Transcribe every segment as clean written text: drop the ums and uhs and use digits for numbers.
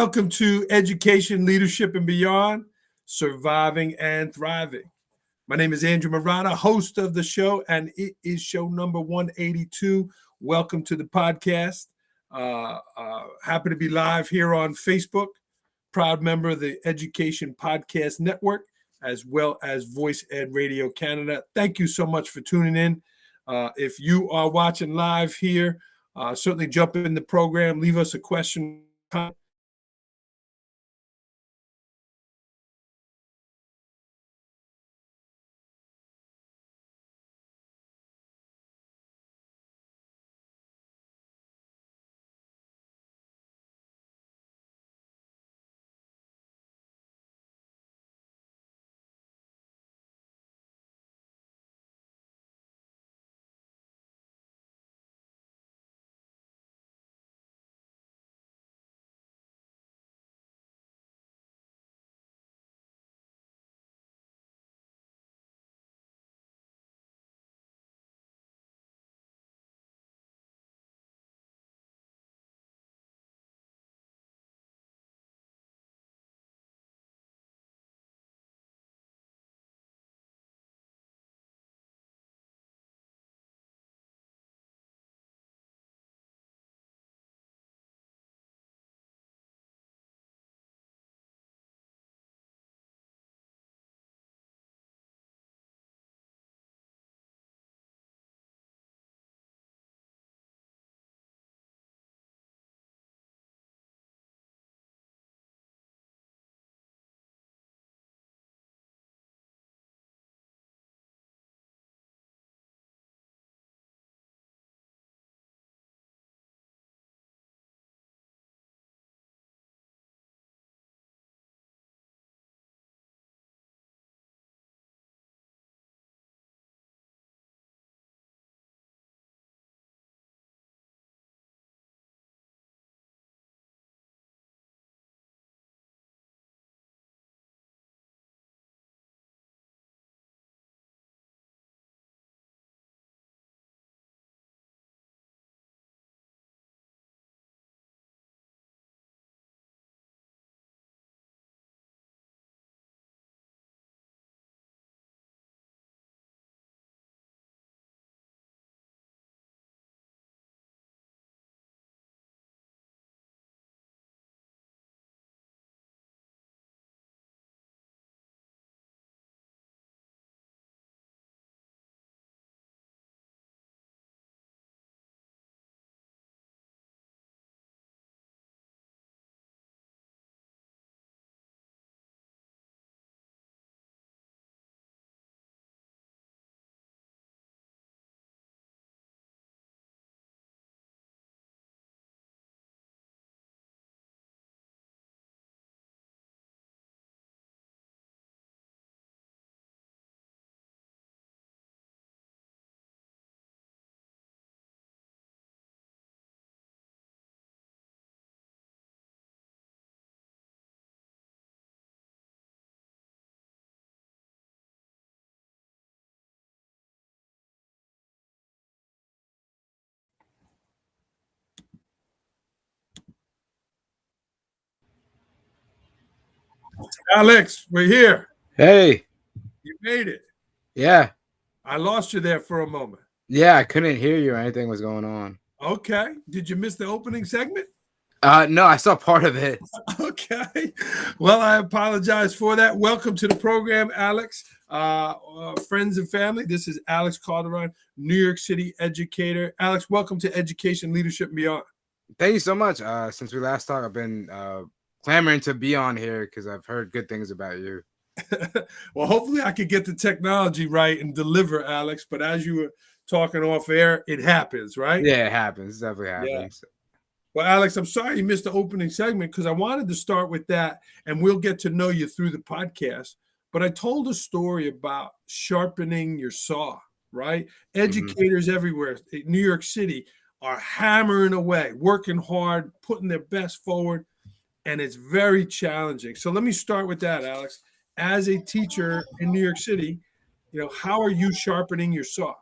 Welcome to Education, Leadership, and Beyond, Surviving and Thriving. My name is Andrew Marata, host of the show, and it is show number 182. Welcome to the podcast. Happy to be live here on Facebook, proud member of the Education Podcast Network, as well as Voice Ed Radio Canada. Thank you so much for tuning in. If you are watching live here, certainly jump in the program, leave us a question. Alex, we're here. Hey, You made it. yeah, I lost you there for a moment. yeah, I couldn't hear you or anything was going on. Okay. Did you miss the opening segment? No, I saw part of it. Okay. Well, I apologize for that. Welcome to the program, Alex. Friends and family, this is Alex Calderon, New York City educator. Alex, welcome to Education, Leadership, and Beyond. Thank you so much. Since we last talked, I've been clamoring to be on here because I've heard good things about you. Well, hopefully I could get the technology right and deliver, Alex. But as you were talking off air, it happens, right? Yeah, it happens. It definitely happens. Well, Alex, I'm sorry you missed the opening segment because I wanted to start with that and we'll get to know you through the podcast. But I told a story about sharpening your saw, right? Educators everywhere in New York City are hammering away, working hard, putting their best forward, and it's very challenging. So let me start with that, Alex. As a teacher in New York City, how are you sharpening your saw?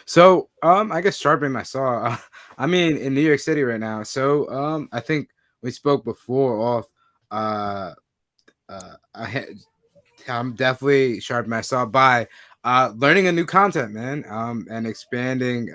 So, I guess sharpening my saw. I'm in New York City right now. So, I think we spoke before off. uh, I had I'm definitely sharpening myself by learning a new content, man, and expanding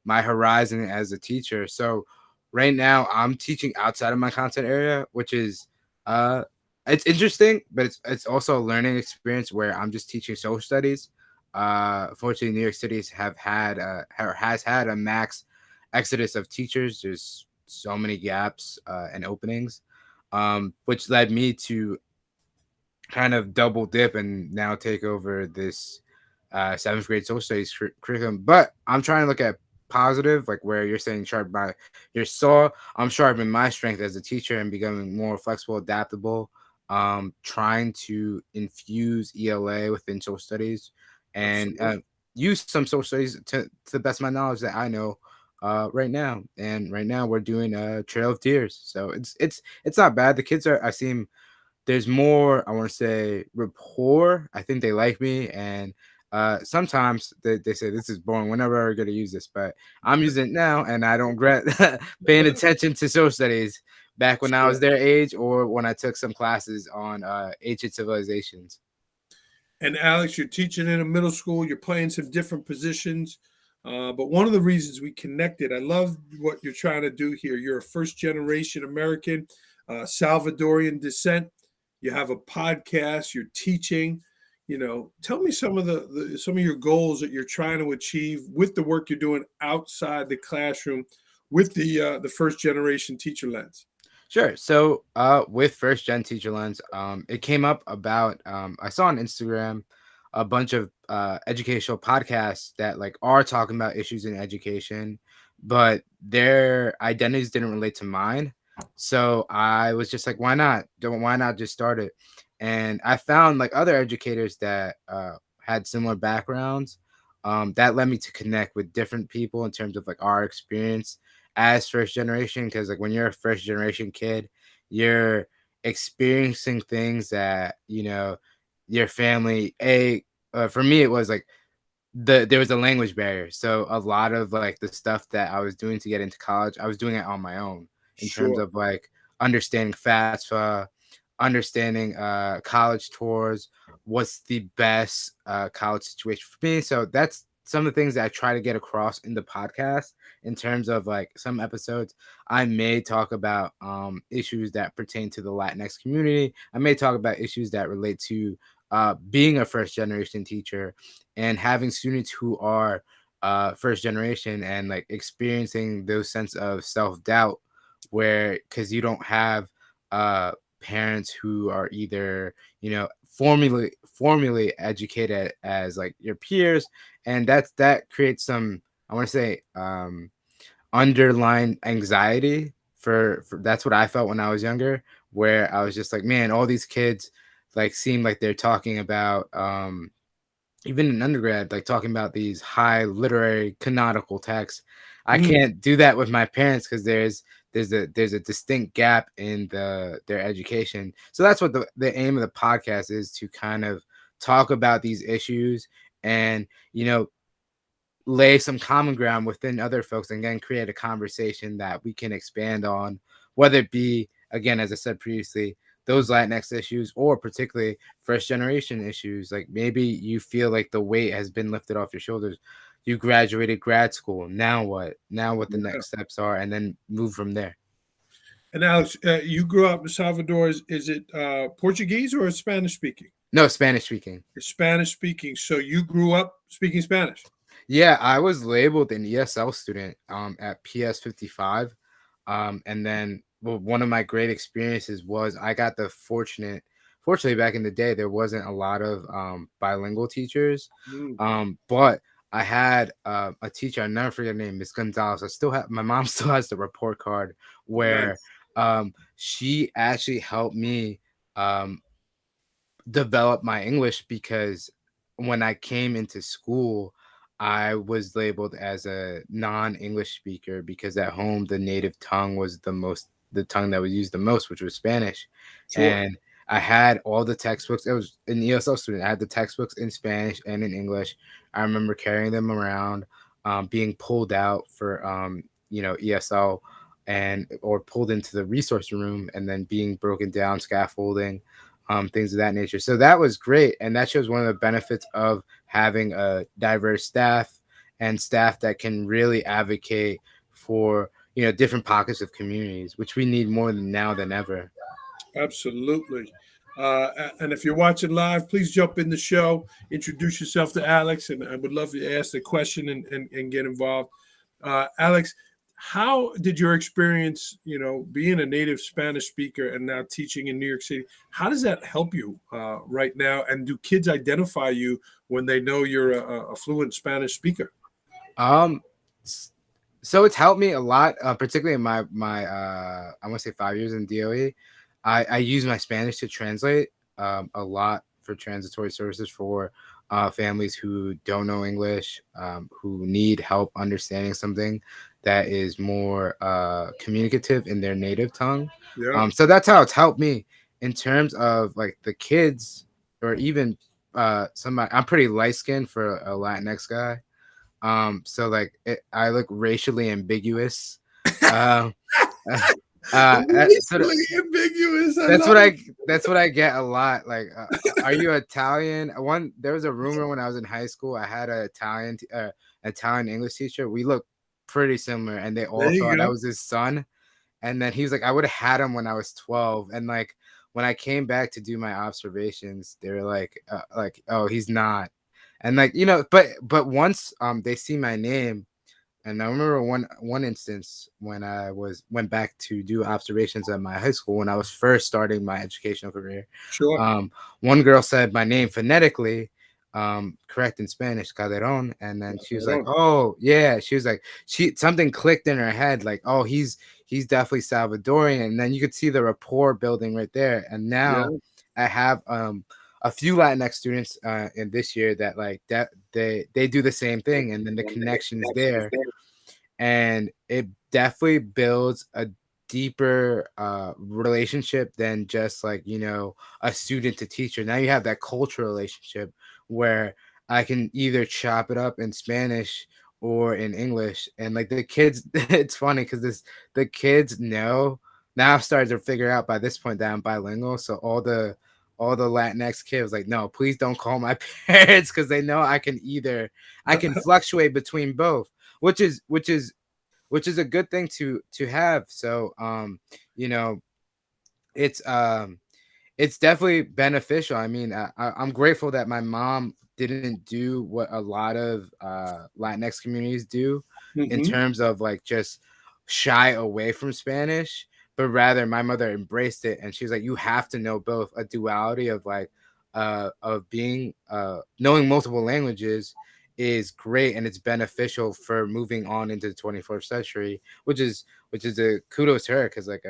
my horizon as a teacher. So right now I'm teaching outside of my content area, which is uh, it's interesting, but it's also a learning experience where I'm just teaching social studies. Fortunately, New York City has had a max exodus of teachers. There's so many gaps and openings, which led me to kind of double dip and now take over this seventh grade social studies curriculum. But I'm trying to look at positive, like where you're saying sharpen my your saw. I'm sharpening my strength as a teacher and becoming more flexible, adaptable. Trying to infuse ELA within social studies and Absolutely. use some social studies to the best of my knowledge that I know right now. And right now we're doing a Trail of Tears, so it's not bad. The kids are I seem there's more, I want to say, rapport. I think they like me. And sometimes they say this is boring. Whenever are we going to use this? But I'm using it now and I don't regret paying attention to social studies back when I was Sure. their age or when I took some classes on ancient civilizations. And Alex, you're teaching in a middle school, you're playing some different positions. But one of the reasons we connected, I love what you're trying to do here. You're a first generation American, Salvadorian descent. You have a podcast, you're teaching. Tell me some of some of your goals that you're trying to achieve with the work you're doing outside the classroom with the first generation teacher lens. Sure. So, with first gen teacher lens, it came up about I saw on Instagram a bunch of educational podcasts that like are talking about issues in education, but their identities didn't relate to mine. So I was just like, why not? Why not just start it? And I found like other educators that had similar backgrounds. That led me to connect with different people in terms of like our experience as first generation, because like when you're a first generation kid, you're experiencing things that your family for me it was like there was a language barrier, so a lot of like the stuff that I was doing to get into college I was doing it on my own in terms Sure. of like understanding FAFSA, understanding college tours, what's the best college situation for me. So that's some of the things that I try to get across in the podcast. In terms of like some episodes I may talk about issues that pertain to the Latinx community. I may talk about issues that relate to being a first generation teacher and having students who are first generation and like experiencing those sense of self-doubt where because you don't have uh parents who are either formally educated as like your peers, and that creates some, I want to say, underlying anxiety for that's what I felt when I was younger, where I was just like, man, all these kids like seem like they're talking about even in undergrad, like talking about these high literary canonical texts. I Mm. can't do that with my parents because there's a distinct gap in their education. So that's what the aim of the podcast is, to kind of talk about these issues and lay some common ground within other folks and then create a conversation that we can expand on, whether it be, again, as I said previously, those Latinx issues or particularly first generation issues. Like maybe you feel like the weight has been lifted off your shoulders. You graduated grad school. Now what? Now what the Yeah. next steps are, and then move from there. And Alex, you grew up in Salvador. Is it Portuguese or Spanish speaking? No, Spanish speaking. It's Spanish speaking. So you grew up speaking Spanish. Yeah, I was labeled an ESL student at PS 55. And then one of my great experiences was I got fortunately back in the day, there wasn't a lot of bilingual teachers. Mm, But I had a teacher, I'll never forget her name, Miss Gonzalez. I still have my mom still has the report card where nice. she actually helped me um, develop my English, because when I came into school, I was labeled as a non-English speaker because at home the native tongue was the tongue that was used the most, which was Spanish. Sure. And I had all the textbooks. It was an ESL student. I had the textbooks in Spanish and in English. I remember carrying them around, being pulled out for ESL, and or pulled into the resource room and then being broken down, scaffolding, things of that nature. So that was great, and that shows one of the benefits of having a diverse staff and staff that can really advocate for different pockets of communities, which we need more than now than ever. Absolutely. And if you're watching live, please jump in the show, introduce yourself to Alex, and I would love to ask the question and get involved. Alex, how did your experience, being a native Spanish speaker and now teaching in New York City, how does that help you right now? And do kids identify you when they know you're a fluent Spanish speaker? Um, so it's helped me a lot, particularly in my I want to say 5 years in DOE. I use my Spanish to translate a lot for transitory services for families who don't know English, who need help understanding something that is more communicative in their native tongue. Yeah. So that's how it's helped me in terms of like the kids, or even somebody. I'm pretty light skinned for a Latinx guy. So like I look racially ambiguous. Um, so Racially ambiguous. I that's love what it. I get a lot. Like, are you Italian? There was a rumor when I was in high school. I had a Italian English teacher. We looked pretty similar, and they There all you thought I go. was his son. And then he was like, I would have had him when I was 12. And like when I came back to do my observations, they were like, oh, he's not. And like but once they see my name, and I remember one instance when I went back to do observations at my high school when I was first starting my educational career. Sure. Um, One girl said my name phonetically, correct in Spanish, Calderon, and then she was like, "Oh yeah," she was like, she something clicked in her head, like, "Oh, he's definitely Salvadorian," and then you could see the rapport building right there. And now Yeah. I have a few Latinx students in this year that like that they do the same thing, and then the connection is there, and it definitely builds a deeper relationship than just like a student to teacher. Now you have that cultural relationship where I can either chop it up in Spanish or in English, and like the kids it's funny because the kids know now. I've started to figure out by this point that I'm bilingual, so all the Latinx kids like, no, please don't call my parents, because they know I can fluctuate between both, which is a good thing to have. So you know it's definitely beneficial. I mean, I'm grateful that my mom didn't do what a lot of Latinx communities do in Hmm. terms of like just shy away from Spanish, but rather my mother embraced it, and she was like, "You have to know both." A duality of like of being knowing multiple languages is great, and it's beneficial for moving on into the 21st century, which is a kudos to her, because like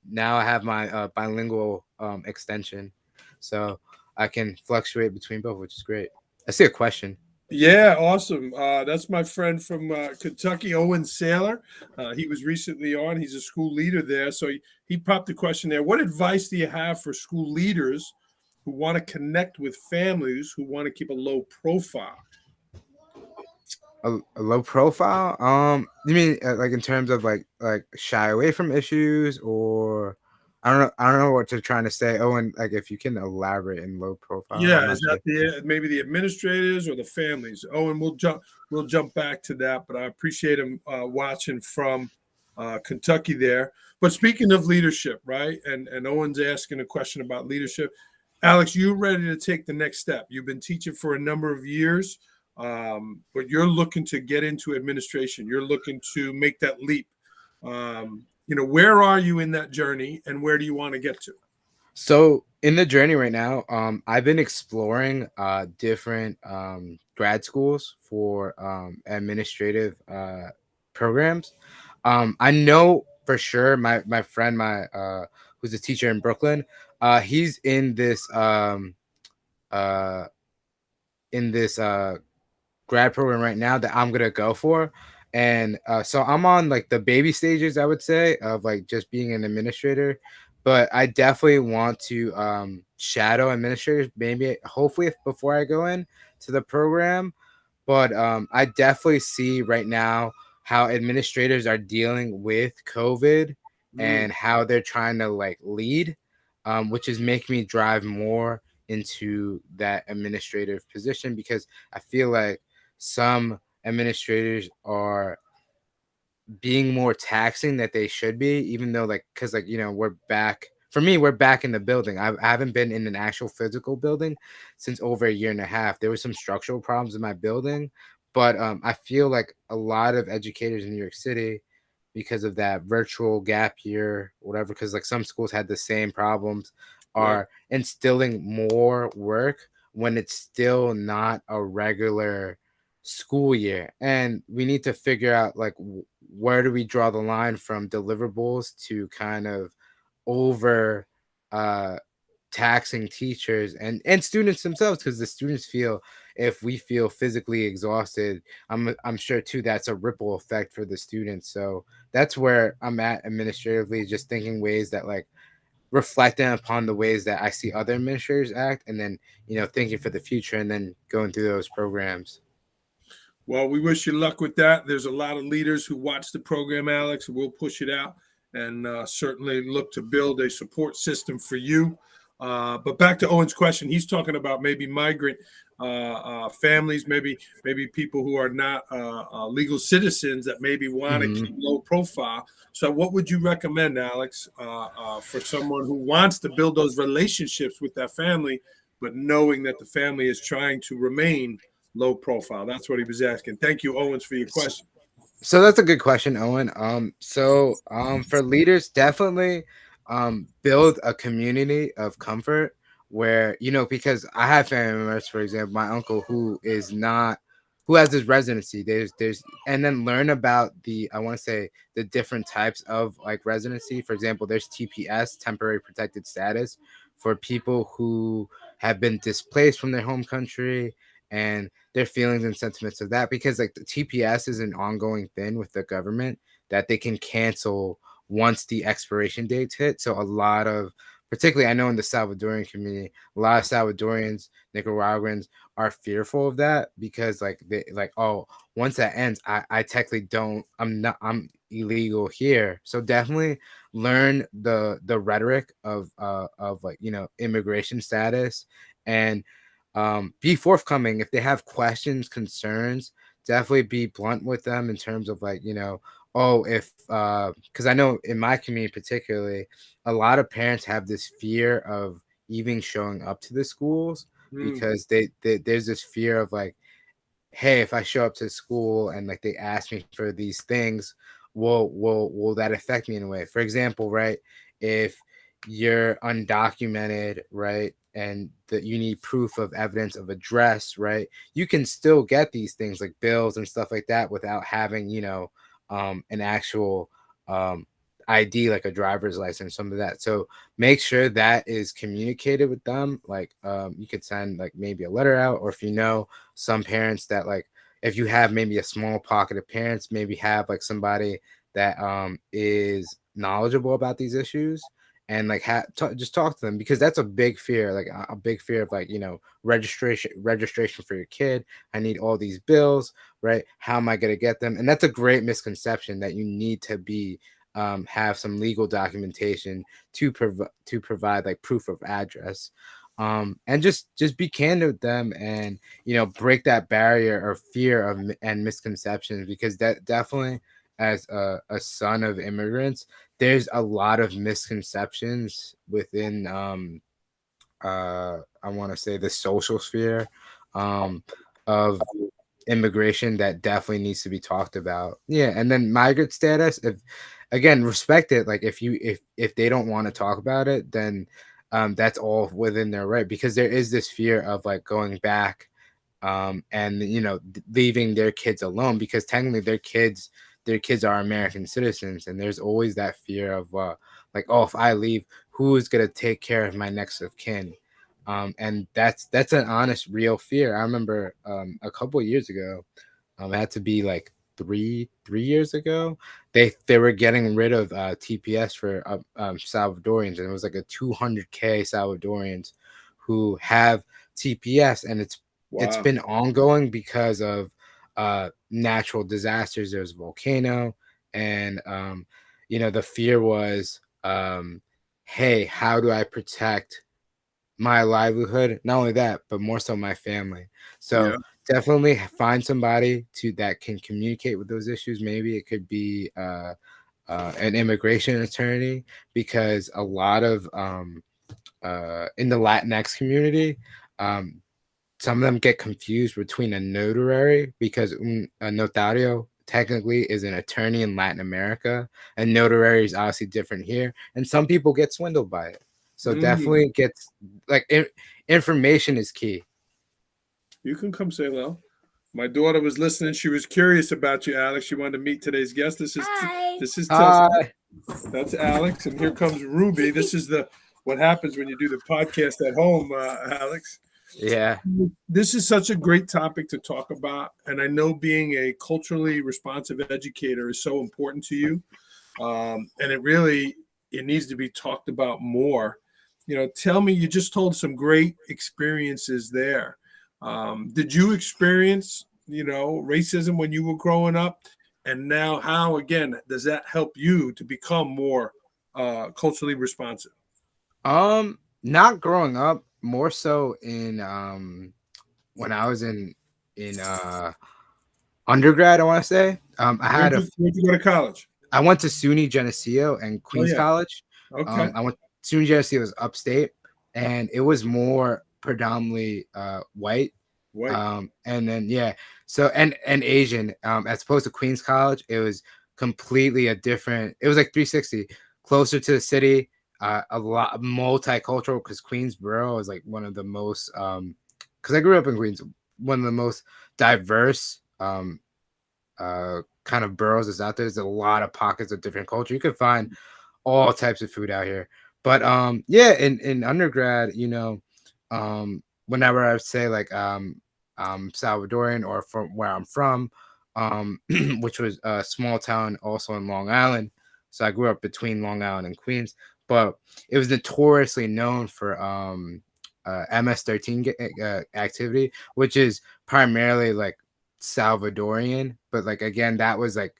now I have my bilingual extension, so I can fluctuate between both, which is great. I see a question. Yeah, awesome. That's my friend from Kentucky, Owen Saylor. He was recently on. He's a school leader there. So he popped the question there. What advice do you have for school leaders who want to connect with families who want to keep a low profile? A low profile? You mean like in terms of like shy away from issues, or I don't know what you're trying to say. Oh, and like if you can elaborate in low profile, I'm Yeah, not is that sure. maybe the administrators or the families? Oh, and we'll jump back to that, but I appreciate him watching from Kentucky there. But speaking of leadership, right? And Owen's asking a question about leadership. Alex, you ready to take the next step? You've been teaching for a number of years, but you're looking to get into administration. You're looking to make that leap. Where are you in that journey, and where do you want to get to? So in the journey right now, I've been exploring different grad schools for administrative programs. I know for sure my friend, my who's a teacher in Brooklyn, he's uh in this grad program right now that I'm gonna go for. And so I'm on like the baby stages, I would say, of like just being an administrator. But I definitely want to shadow administrators, maybe hopefully before I go in to the program. But I definitely see right now how administrators are dealing with COVID Mm. and how they're trying to like lead, which is making me drive more into that administrative position, because I feel like some administrators are being more taxing that they should be, even though like, because like, we're back, for me, we're back in the building. I haven't been in an actual physical building since over a year and a half. There was some structural problems in my building, but I feel like a lot of educators in New York City, because of that virtual gap year, whatever, because like some schools had the same problems, Right. are instilling more work when it's still not a regular school year. And we need to figure out like where do we draw the line from deliverables to kind of over uh taxing teachers and students themselves, because the students feel, if we feel physically exhausted, I'm sure too that's a ripple effect for the students. So that's where I'm at administratively, just thinking ways that like reflecting upon the ways that I see other administrators act, and then thinking for the future and then going through those programs. Well, we wish you luck with that. There's a lot of leaders who watch the program, Alex. We'll push it out and certainly look to build a support system for you. But back to Owen's question, he's talking about maybe migrant families, maybe people who are not legal citizens that maybe want to Hmm. keep low profile. So, what would you recommend, Alex, for someone who wants to build those relationships with that family, but knowing that the family is trying to remain low profile? That's what he was asking. Thank you, Owens, for your question. So that's a good question, Owen. For leaders, definitely build a community of comfort where, because I have family members, for example, my uncle who has his residency. There's and then learn about the, I want to say, the different types of like residency. For example, there's TPS, temporary protected status, for people who have been displaced from their home country, and their feelings and sentiments of that, because like the TPS is an ongoing thing with the government that they can cancel once the expiration dates hit. So a lot of, particularly I know in the Salvadorian community, a lot of Salvadorians, Nicaraguans are fearful of that, because like they like, oh, once that ends, I technically don't, I'm illegal here. So definitely learn the rhetoric of like immigration status, and be forthcoming if they have questions, concerns. Definitely be blunt with them in terms of like, oh, if because I know in my community particularly, a lot of parents have this fear of even showing up to the schools, Mm, because there's this fear of like, hey, if I show up to school and like they ask me for these things, will that affect me in a way? For example, right? If you're undocumented, right, and that you need proof of evidence of address, right, you can still get these things like bills and stuff like that without having, an actual um ID, like a driver's license, some of that. So make sure that is communicated with them. Like you could send like maybe a letter out, or if some parents that like, if you have maybe a small pocket of parents, maybe have like somebody that is knowledgeable about these issues, and like just talk to them, because that's a big fear, like a big fear of like, registration for your kid. I need all these bills, right? How am I going to get them? And that's a great misconception, that you need to be have some legal documentation to provide like proof of address, and just be candid with them, and break that barrier or fear and misconceptions, because that definitely, as a son of immigrants, there's a lot of misconceptions within I want to say the social sphere um of immigration that definitely needs to be talked about. Yeah, and then migrant status, if again, respect it. Like if they don't want to talk about it, then that's all within their right, because there is this fear of like going back, and leaving their kids alone, because technically their kids are American citizens, and there's always that fear of like, oh, if I leave, who is going to take care of my next of kin? And that's an honest, real fear. I remember a couple of years ago, it had to be like three years ago. They were getting rid of TPS for Salvadorians, and it was like a 200K Salvadorians who have TPS, and it's wow. been ongoing because of natural disasters. There was a volcano, and the fear was, hey, how do I protect my livelihood? Not only that, but more so my family. Yeah. So definitely find somebody that can communicate with those issues. Maybe it could be an immigration attorney, because a lot of in the Latinx community, um, some of them get confused between a notary, because a notario technically is an attorney in Latin America, and notary is obviously different here, and some people get swindled by it. So Mm. definitely gets like information is key. You can come say hello. My daughter was listening. She was curious about you, Alex. She wanted to meet today's guest. This is Tessa. Hi. That's Alex, and here comes Ruby. This is the what happens when you do the podcast at home, Alex. Yeah. This is such a great topic to talk about, and I know being a culturally responsive educator is so important to you, and it needs to be talked about more. Tell me, you just told some great experiences there. Did you experience, racism when you were growing up? And now, how again does that help you to become more culturally responsive? Not growing up, more so in when I was in undergrad, I want to say. Where'd you go to college? I went to SUNY Geneseo and Oh Queens yeah. College. Okay. I went SUNY Geneseo was upstate, and it was more predominantly white. White. And then yeah, so and Asian. As opposed to Queens College, it was completely a different. It was like 360, closer to the city. A lot multicultural, because Queensboro is like one of the most. Because I grew up in Queens, one of the most diverse kind of boroughs is out there. There's a lot of pockets of different culture. You can find all types of food out here. But yeah, in undergrad, whenever I would say like I'm Salvadorian, or from where I'm from, which was a small town also in Long Island. So I grew up between Long Island and Queens, but it was notoriously known for MS-13 activity, which is primarily like Salvadorian, but like again, that was like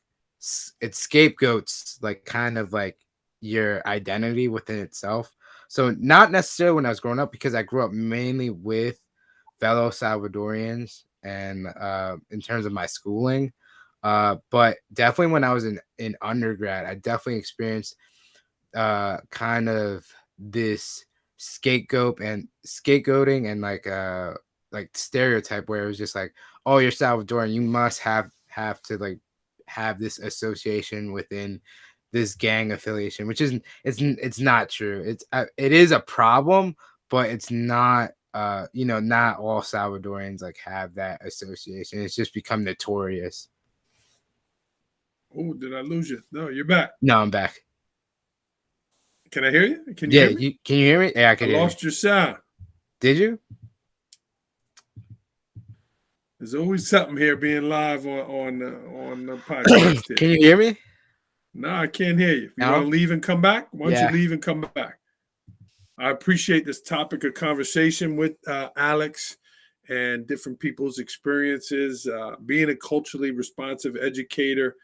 it scapegoats like kind of like your identity within itself. So not necessarily when I was growing up, because I grew up mainly with fellow Salvadorians, and in terms of my schooling, but definitely when I was in undergrad, I definitely experienced kind of this scapegoating and like stereotype, where it was just like, oh, you're Salvadoran, you must have to like have this association within this gang affiliation, which isn't it's not true. It is a problem, but it's not not all Salvadorians like have that association. It's just become notorious. Oh, did I lose you? No, you're back. No, I'm back. Can I hear you? Can you Yeah, hear me? can you hear me? Yeah, I I could hear you. lost your sound. Did you? There's always something here being live on the podcast here. Can you hear me No, I can't hear you. You want now? to leave and come back? Why don't you Yeah. leave and come back? I appreciate this topic of conversation with Alex and different people's experiences. Being a culturally responsive educator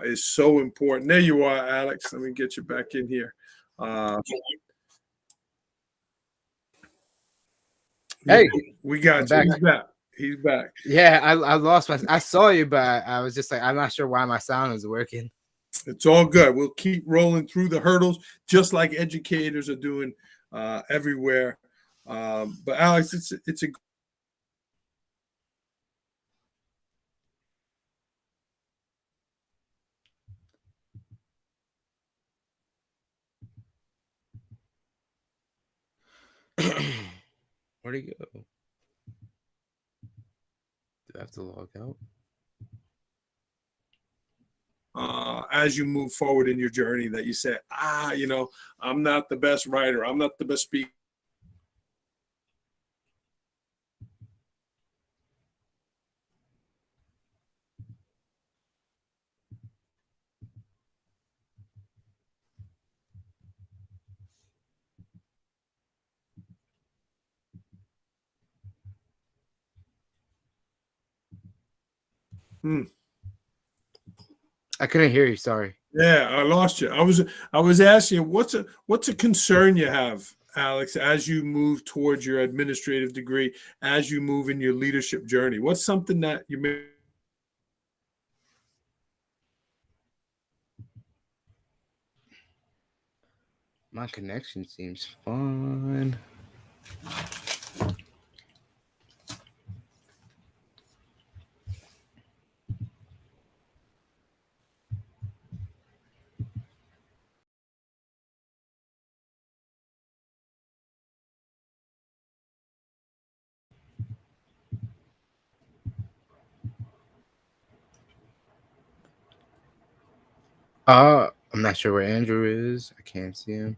is so important. There you are, Alex. Let me get you back in here. Yeah, Hey, we I'm got you. back. He's back. He's back. Yeah, I lost I saw you, but I was just like, I'm not sure why my sound is working. It's all good. We'll keep rolling through the hurdles, just like educators are doing everywhere. But Alex, it's a Where'd he go? Do I have to log out? as you move forward in your journey that you say, I'm not the best writer, I'm not the best speaker. Hmm. I couldn't hear you. Sorry. Yeah, I lost you. I was asking what's a concern you have, Alex, as you move towards your administrative degree, as you move in your leadership journey. What's something that you may My connection seems fine. I'm not sure where Andrew is. I can't see him.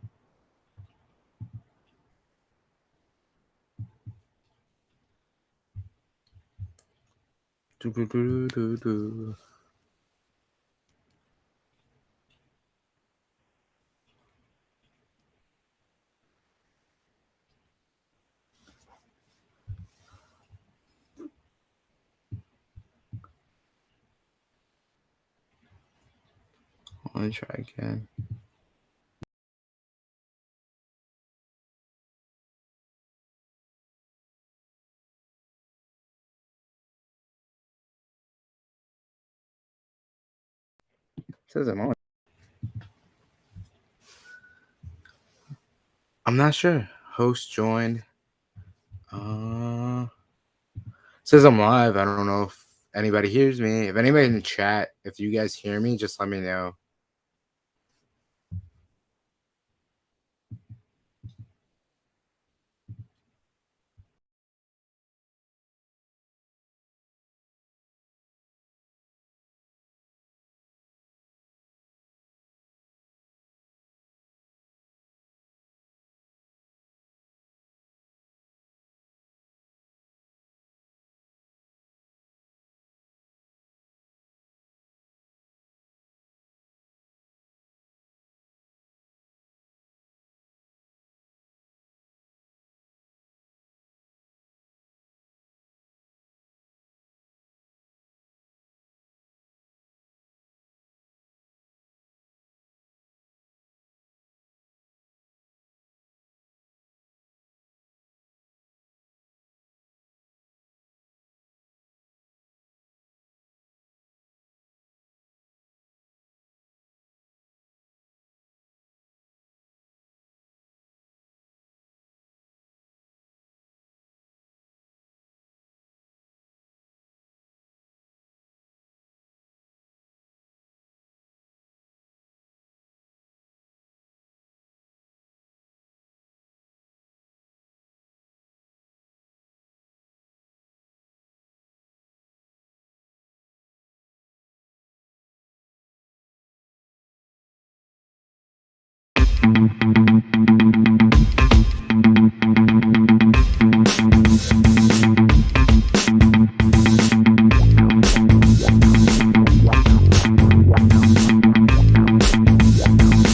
Do. Let me try again. It says I'm on. I'm not sure. Host joined. Says I'm live. I don't know if anybody hears me. If anybody in the chat, if you guys hear me, just let me know.